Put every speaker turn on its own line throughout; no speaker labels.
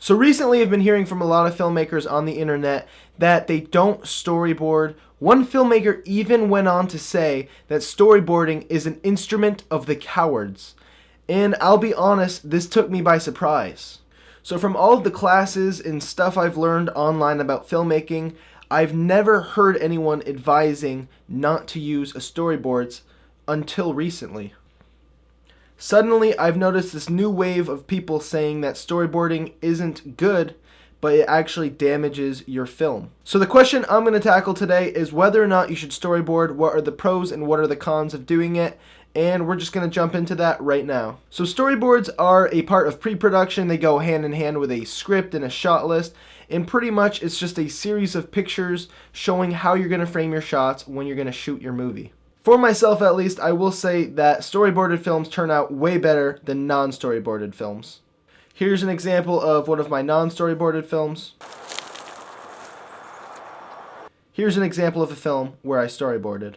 So recently I've been hearing from a lot of filmmakers on the internet that they don't storyboard. One filmmaker even went on to say that storyboarding is an instrument of the cowards. And I'll be honest, this took me by surprise. So from all of the classes and stuff I've learned online about filmmaking, I've never heard anyone advising not to use storyboards until recently. Suddenly, I've noticed this new wave of people saying that storyboarding isn't good, but it actually damages your film. So the question I'm going to tackle today is whether or not you should storyboard, what are the pros and what are the cons of doing it, and we're just going to jump into that right now. So storyboards are a part of pre-production. They go hand in hand with a script and a shot list, and pretty much it's just a series of pictures showing how you're going to frame your shots when you're going to shoot your movie. For myself at least, I will say that storyboarded films turn out way better than non-storyboarded films. Here's an example of one of my non-storyboarded films. Here's an example of a film where I storyboarded.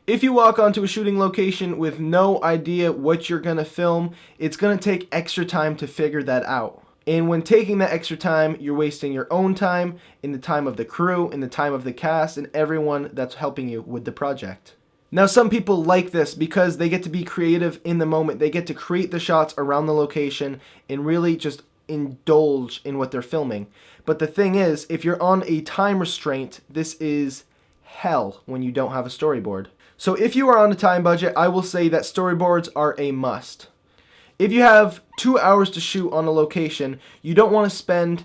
If you walk onto a shooting location with no idea what you're going to film, it's going to take extra time to figure that out. And when taking that extra time, you're wasting your own time, and the time of the crew, and the time of the cast, and everyone that's helping you with the project. Now, some people like this because they get to be creative in the moment. They get to create the shots around the location and really just indulge in what they're filming. But the thing is, if you're on a time restraint, this is hell when you don't have a storyboard. So if you are on a time budget, I will say that storyboards are a must. If you have 2 hours to shoot on a location, you don't want to spend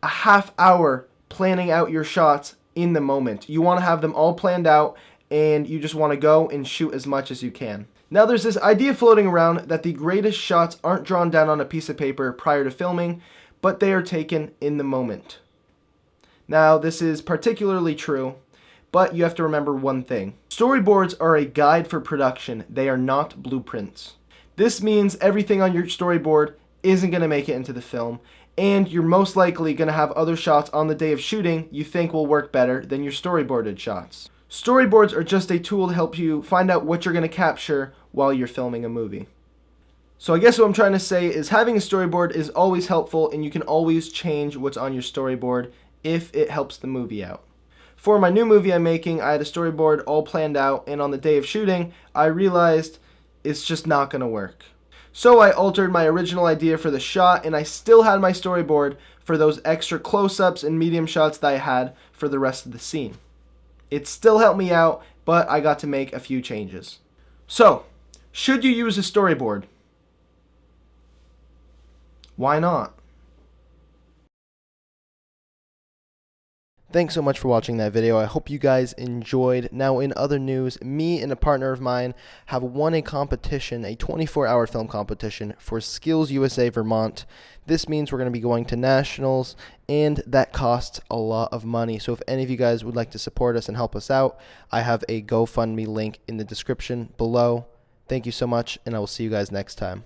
a half hour planning out your shots in the moment. You want to have them all planned out, and you just want to go and shoot as much as you can. Now there's this idea floating around that the greatest shots aren't drawn down on a piece of paper prior to filming, but they are taken in the moment. Now this is particularly true, but you have to remember one thing. Storyboards are a guide for production. They are not blueprints. This means everything on your storyboard isn't going to make it into the film, and you're most likely going to have other shots on the day of shooting you think will work better than your storyboarded shots. Storyboards are just a tool to help you find out what you're going to capture while you're filming a movie. So I guess what I'm trying to say is having a storyboard is always helpful, and you can always change what's on your storyboard if it helps the movie out. For my new movie I'm making, I had a storyboard all planned out, and on the day of shooting, I realized it's just not going to work. So I altered my original idea for the shot, and I still had my storyboard for those extra close-ups and medium shots that I had for the rest of the scene. It still helped me out, but I got to make a few changes. So, should you use a storyboard? Why not? Thanks so much for watching that video. I hope you guys enjoyed. Now, in other news, me and a partner of mine have won a competition, a 24-hour film competition for Skills USA Vermont. This means we're going to be going to nationals, and that costs a lot of money. So if any of you guys would like to support us and help us out, I have a GoFundMe link in the description below. Thank you so much, and I will see you guys next time.